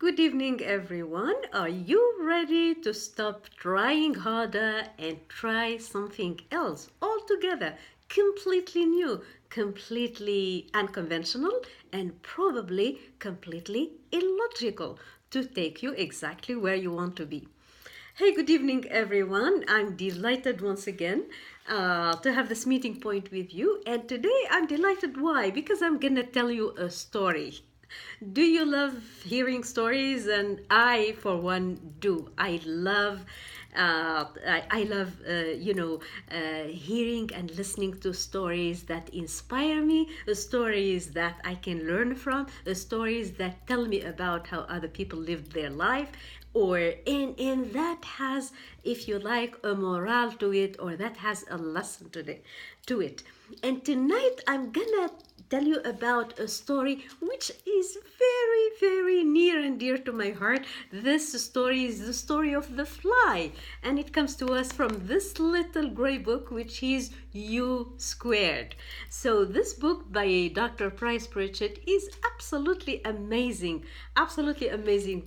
Good evening, everyone. Are you ready to stop trying harder and try something else altogether? Completely new, completely unconventional, and probably completely illogical to take you exactly where you want to be. Hey, good evening, everyone. I'm delighted once again to have this meeting point with you. And today I'm delighted. Why? Because I'm going to tell you a story. Do you love hearing stories? And I, for one, do. I love hearing and listening to stories that inspire me, stories that I can learn from, stories that tell me about how other people lived their life, or and that has, if you like, a morale to it, or that has a lesson to it. And tonight I'm gonna tell you about a story which is very, very near and dear to my heart. This story is the story of the fly, and it comes to us from this little gray book, which is U Squared. So this book by Dr. Price Pritchett is absolutely amazing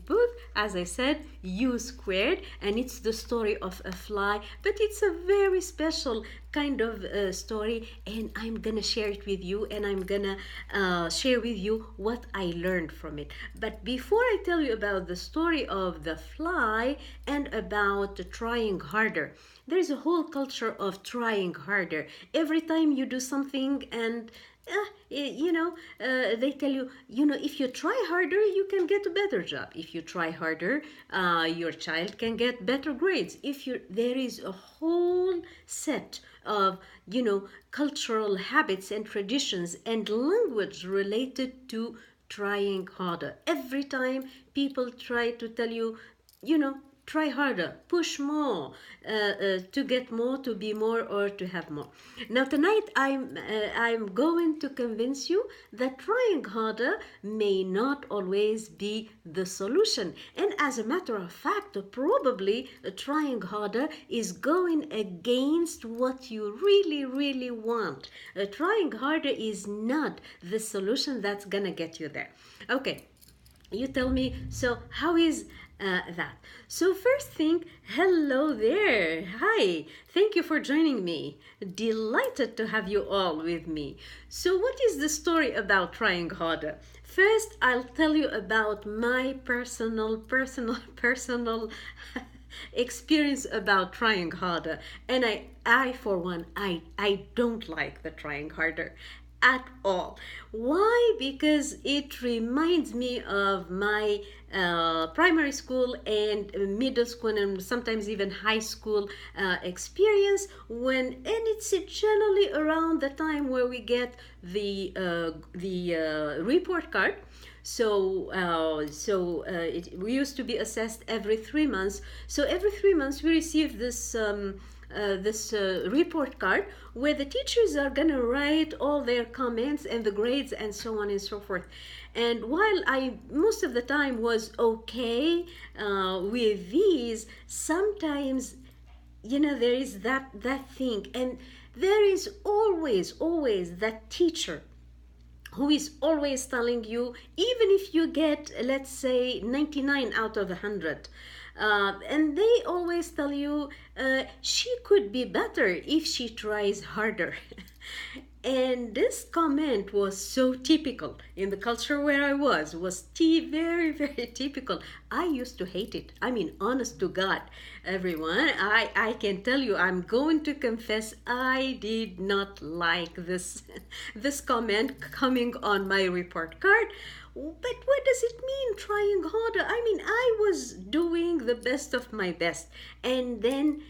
book. As I said, U Squared, and it's the story of a fly, but it's a very special kind of story, and I'm gonna share it with you, and I'm gonna share with you what I learned from it. But before I tell you about the story of the fly and about trying harder, there's a whole culture of trying harder. Every time you do something and they tell you, if you try harder, you can get a better job. If you try harder, your child can get better grades. There is a whole set of, cultural habits and traditions and language related to trying harder. Every time people try to tell you, try harder, push more, to get more, to be more, or to have more. Now tonight I'm going to convince you that trying harder may not always be the solution. And as a matter of fact, probably trying harder is going against what you really, really want. Trying harder is not the solution that's gonna get you there. Okay, you tell me, so how is that? So first thing, hello there. Hi, thank you for joining me. Delighted to have you all with me. So what is the story about trying harder? First, I'll tell you about my personal experience about trying harder. And I for one, I don't like the trying harder at all. Why? Because it reminds me of my primary school and middle school and sometimes even high school experience, and it's generally around the time where we get the report card. We used to be assessed every 3 months. So every 3 months we receive this report card where the teachers are gonna write all their comments and the grades and so on and so forth. And while I most of the time was okay with these, sometimes there is that thing, and there is always that teacher who is always telling you, even if you get, let's say, 99 out of 100, and they always tell you she could be better if she tries harder. And this comment was so typical in the culture where I was very, very typical. I used to hate it. I mean, honest to God, everyone, I can tell you, I'm going to confess, I did not like this, this comment coming on my report card. But what does it mean, trying harder? I mean, I was doing the best of my best. And then,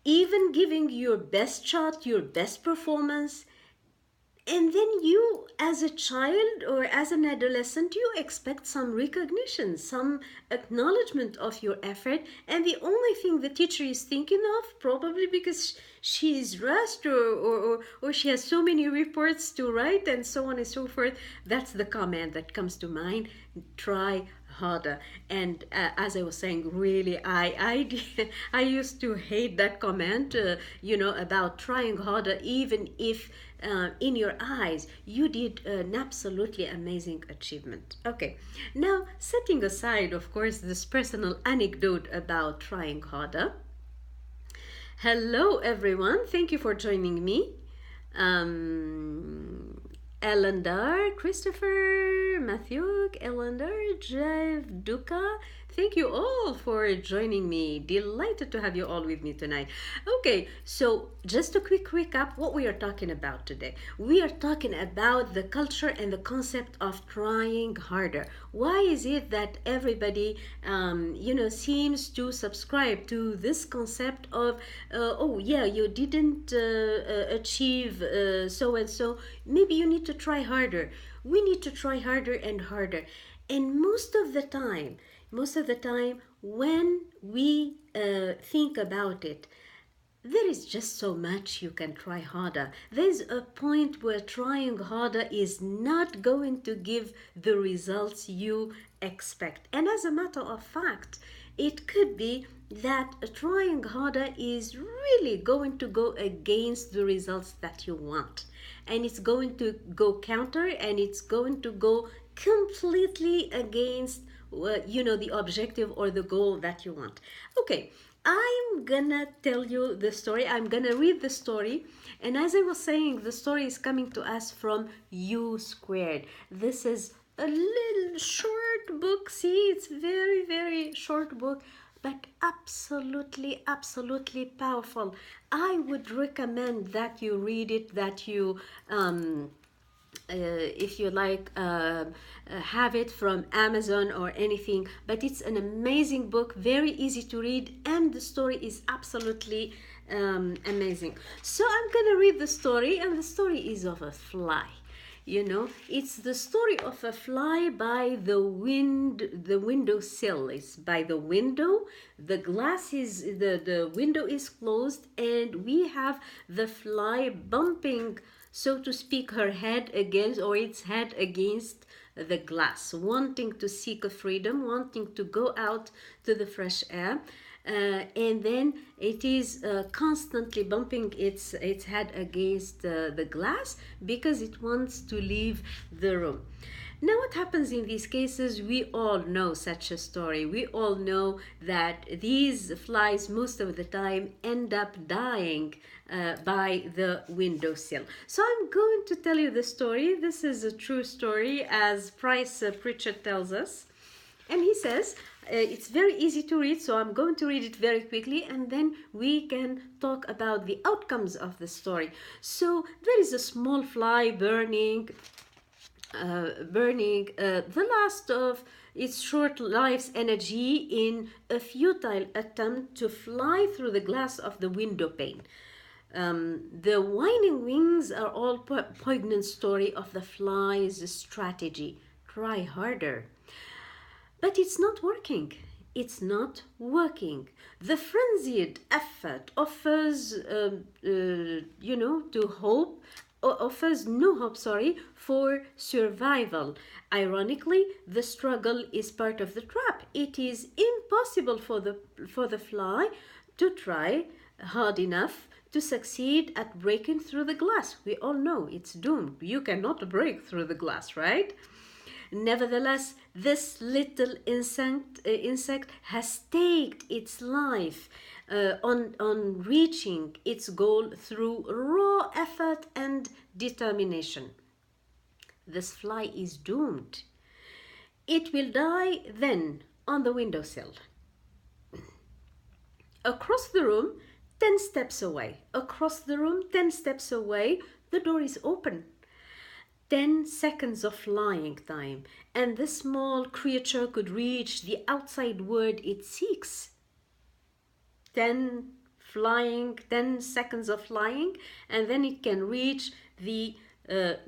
even giving your best shot, your best performance, and then you, as a child or as an adolescent, you expect some recognition, some acknowledgement of your effort. And the only thing the teacher is thinking of, probably because she's rushed or she has so many reports to write and so on and so forth, that's the comment that comes to mind: try harder. And as I was saying, really, I used to hate that comment, about trying harder, even if in your eyes you did an absolutely amazing achievement. Okay, now setting aside, of course, this personal anecdote about trying harder. Hello, everyone. Thank you for joining me. Um, Elandar, Christopher, Matthew, Elandar, Jeff, Duka. Thank you all for joining me. Delighted to have you all with me tonight. Okay, so just a quick recap what we are talking about today. We are talking about the culture and the concept of trying harder. Why is it that everybody, seems to subscribe to this concept of, oh yeah, you didn't achieve so and so, maybe you need to try harder. We need to try harder and harder. And most of the time when we think about it, there is just so much you can try harder. There's a point where trying harder is not going to give the results you expect. And as a matter of fact, it could be that trying harder is really going to go against the results that you want. And it's going to go counter, and it's going to go completely against the objective or the goal that you want. Okay, I'm gonna tell you the story. I'm gonna read the story. And as I was saying, the story is coming to us from U Squared. This is a little short book. See, it's very, very short book, but absolutely, absolutely powerful. I would recommend that you read it, that you if you like, have it from Amazon or anything. But it's an amazing book, very easy to read, and the story is absolutely amazing. So I'm gonna read the story, and the story is of a fly. It's the story of a fly by the windowsill. It's by the window. The glass is the window is closed, and we have the fly bumping, so to speak, her head against, or its head against the glass, wanting to seek a freedom, wanting to go out to the fresh air. And then it is constantly bumping its head against the glass because it wants to leave the room. Now, what happens in these cases? We all know such a story. We all know that these flies most of the time end up dying by the windowsill. So I'm going to tell you the story. This is a true story, as Price Pritchett tells us. And he says, it's very easy to read, so I'm going to read it very quickly, and then we can talk about the outcomes of the story. So there is a small fly burning the last of its short life's energy in a futile attempt to fly through the glass of the window pane. The whining wings are all poignant story of the fly's strategy. Try harder. But it's not working. It's not working. The frenzied effort offers, offers no hope, for survival. Ironically, the struggle is part of the trap. It is impossible for the fly to try hard enough to succeed at breaking through the glass. We all know it's doomed. You cannot break through the glass, right? Nevertheless, this little insect has staked its life on reaching its goal through raw effort and determination. This fly is doomed. It will die then on the windowsill. Across the room, 10 steps away. Across the room, 10 steps away, the door is open. 10 seconds of flying time, and the small creature could reach the outside world it seeks. 10 seconds of flying, and then it can reach the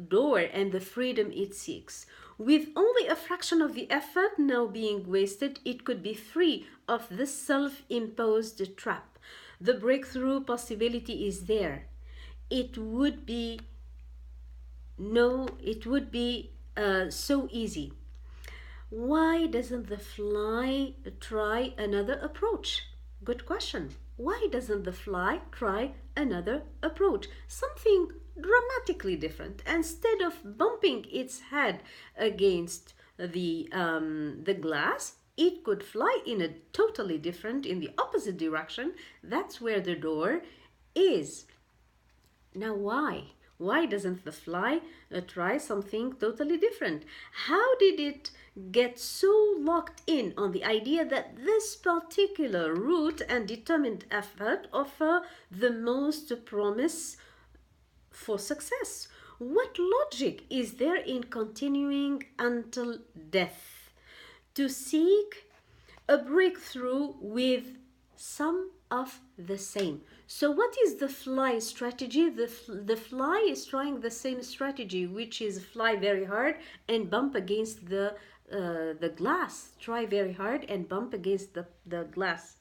door and the freedom it seeks. With only a fraction of the effort now being wasted, it could be free of this self-imposed trap. The breakthrough possibility is there. It would be so easy. Why doesn't the fly try another approach? Good question. Why doesn't the fly try another approach? Something dramatically different. Instead of bumping its head against the glass, it could fly in a totally different, in the opposite direction. That's where the door is. Now, why? Why doesn't the fly try something totally different? How did it get so locked in on the idea that this particular route and determined effort offer the most promise for success? What logic is there in continuing until death to seek a breakthrough with some of the same? So what is the fly strategy? The fly is trying the same strategy, which is fly very hard and bump against the glass. Try very hard and bump against the glass.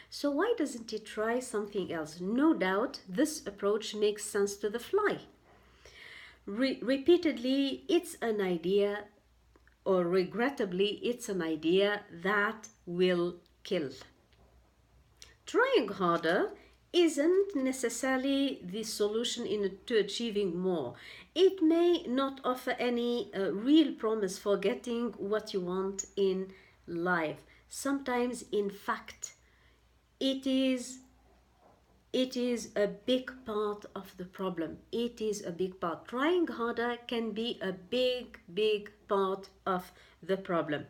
So why doesn't it try something else? No doubt this approach makes sense to the fly. Repeatedly, it's an idea, or regrettably, it's an idea that will kill. Trying harder isn't necessarily the solution to achieving more. It may not offer any real promise for getting what you want in life. Sometimes, in fact, it is a big part of the problem. It is a big part. Trying harder can be a big part of the problem.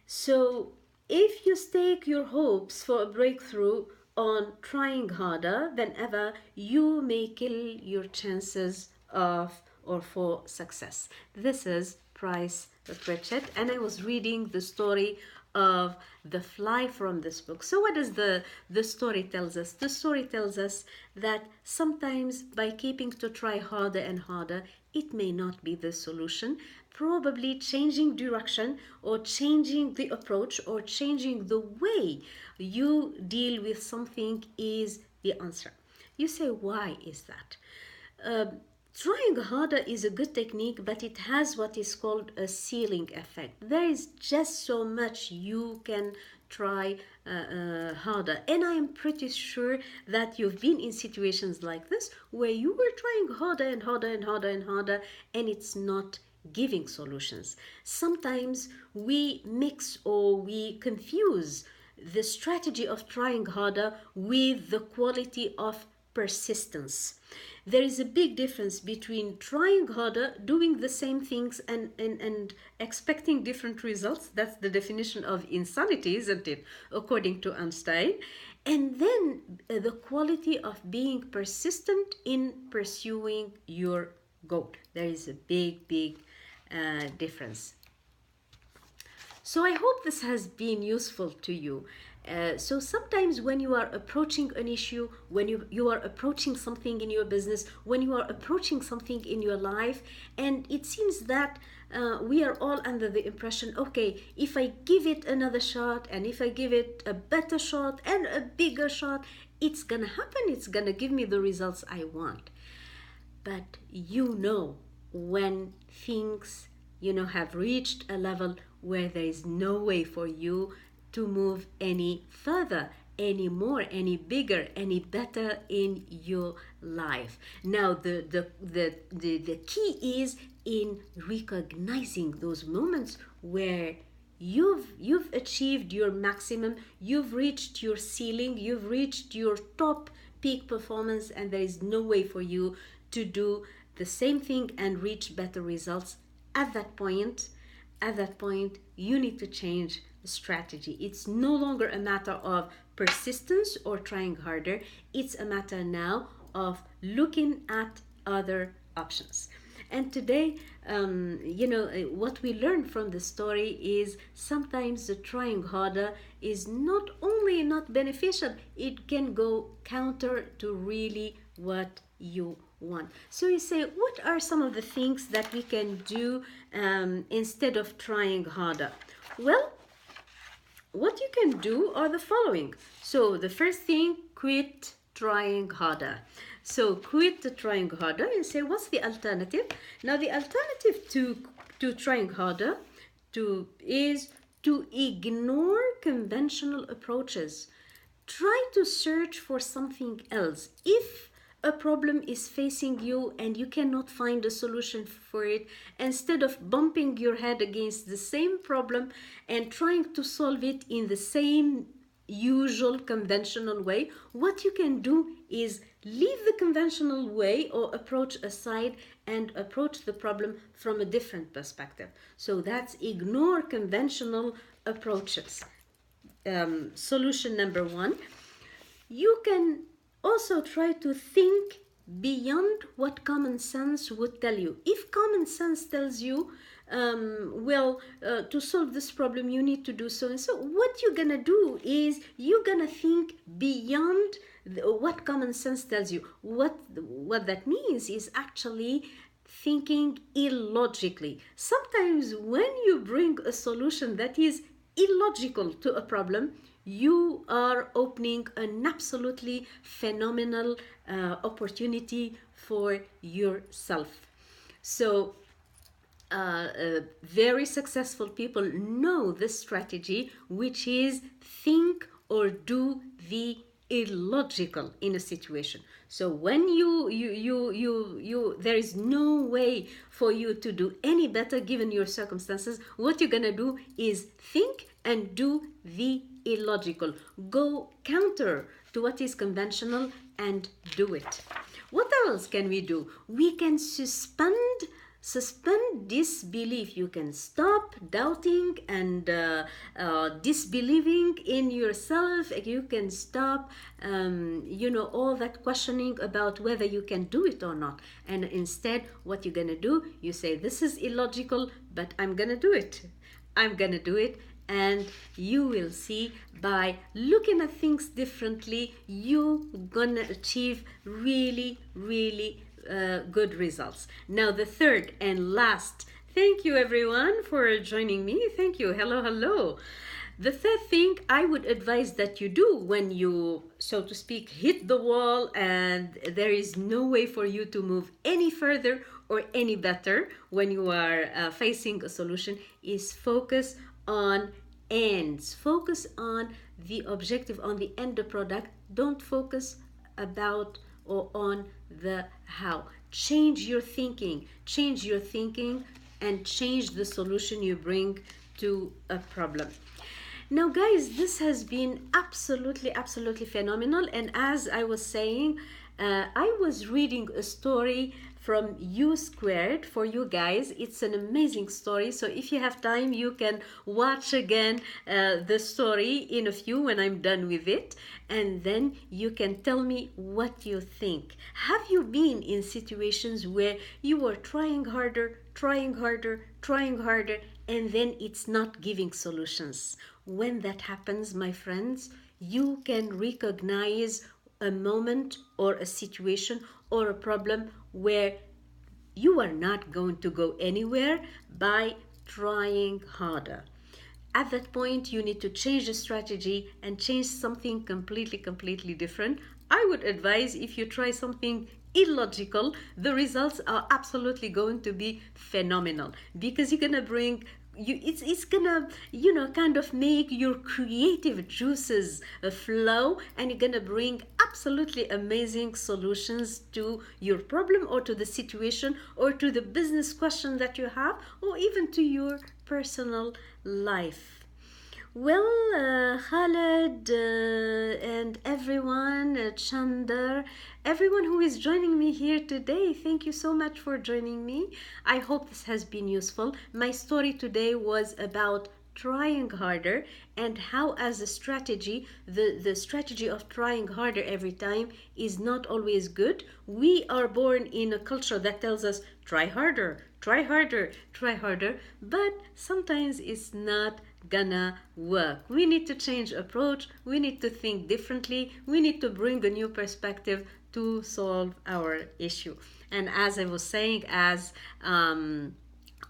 So if you stake your hopes for a breakthrough on trying harder than ever, you may kill your chances of or for success. This is Price Pritchett, and I was reading the story of the fly from this book. So what does the story tells us? The story tells us that sometimes by keeping to try harder and harder, it may not be the solution. Probably changing direction or changing the approach or changing the way you deal with something is the answer. You say, why is that? Trying harder is a good technique, but it has what is called a ceiling effect. There is just so much you can try harder. And I am pretty sure that you've been in situations like this where you were trying harder and harder and harder and harder, and it's not giving solutions. Sometimes we mix or we confuse the strategy of trying harder with the quality of persistence. There is a big difference between trying harder, doing the same things and expecting different results. That's the definition of insanity, isn't it? According to Einstein. And then the quality of being persistent in pursuing your goal. There is a big difference. So I hope this has been useful to you. So sometimes when you are approaching an issue, when you are approaching something in your business, when you are approaching something in your life, and it seems that we are all under the impression, okay, if I give it another shot, and if I give it a better shot and a bigger shot, it's gonna happen, it's gonna give me the results I want. But when things have reached a level where there is no way for you to move any further, any more, any bigger, any better in your life. Now the key is in recognizing those moments where you've achieved your maximum, you've reached your ceiling, you've reached your top peak performance, and there is no way for you to do the same thing and reach better results. At that point, you need to change strategy. It's no longer a matter of persistence or trying harder. It's a matter now of looking at other options. And today, what we learned from the story is sometimes the trying harder is not only not beneficial, it can go counter to really what you want. So you say, what are some of the things that we can do instead of trying harder? Well, what you can do are the following. So the first thing, quit trying harder. So quit trying harder and say, what's the alternative? Now the alternative to trying harder to ignore conventional approaches. Try to search for something else. If a problem is facing you and you cannot find a solution for it, instead of bumping your head against the same problem and trying to solve it in the same usual conventional way, what you can do is leave the conventional way or approach aside and approach the problem from a different perspective. So that's ignore conventional approaches. Solution number one. You can also try to think beyond what common sense would tell you. If common sense tells you, to solve this problem, you need to do so and so, what you're gonna do is you're gonna think beyond what common sense tells you. What that means is actually thinking illogically. Sometimes when you bring a solution that is illogical to a problem, you are opening an absolutely phenomenal opportunity for yourself. So very successful people know this strategy, which is think or do the illogical in a situation. So when you there is no way for you to do any better given your circumstances, what you're gonna do is think and do the illogical. Go counter to what is conventional and do it. What else can we do? We can suspend disbelief. You can stop doubting and disbelieving in yourself. You can stop all that questioning about whether you can do it or not, and instead what you're gonna do, you say, this is illogical, but I'm gonna do it. And you will see, by looking at things differently, you gonna achieve really good results. Now the third and last, thank you everyone for joining me. Thank you. Hello. The third thing I would advise that you do when you, so to speak, hit the wall and there is no way for you to move any further or any better when you are facing a solution, is focus on ends. Focus on the objective, on the end product. Don't focus about or on the how. Change your thinking and change the solution you bring to a problem. Now guys, this has been absolutely phenomenal, and as I was saying, I was reading a story from U Squared for you guys. It's an amazing story, so if you have time you can watch again the story in a few when I'm done with it, and then you can tell me what you think. Have you been in situations where you were trying harder, and then it's not giving solutions? When that happens, my friends, you can recognize a moment or a situation or a problem where you are not going to go anywhere by trying harder. At that point, you need to change the strategy and change something completely different. I would advise, if you try something illogical, the results are absolutely going to be phenomenal, because you're gonna bring it's gonna kind of make your creative juices flow, and you're gonna bring absolutely amazing solutions to your problem or to the situation or to the business question that you have, or even to your personal life. Well, Khaled and everyone, Chandar, everyone who is joining me here today, thank you so much for joining me. I hope this has been useful. My story today was about trying harder and how, as a strategy, the strategy of trying harder every time is not always good. We are born in a culture that tells us try harder, but sometimes it's not gonna work. We need to change approach, we need to think differently, we need to bring a new perspective to solve our issue. And as I was saying, as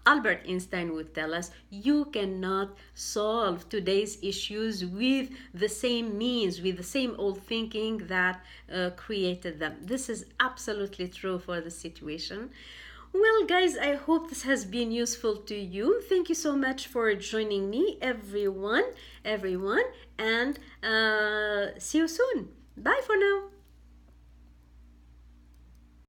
Albert Einstein would tell us, you cannot solve today's issues with the same means, with the same old thinking that created them. This is absolutely true for the situation. Well, guys, I hope this has been useful to you. Thank you so much for joining me, everyone, and see you soon. Bye for now.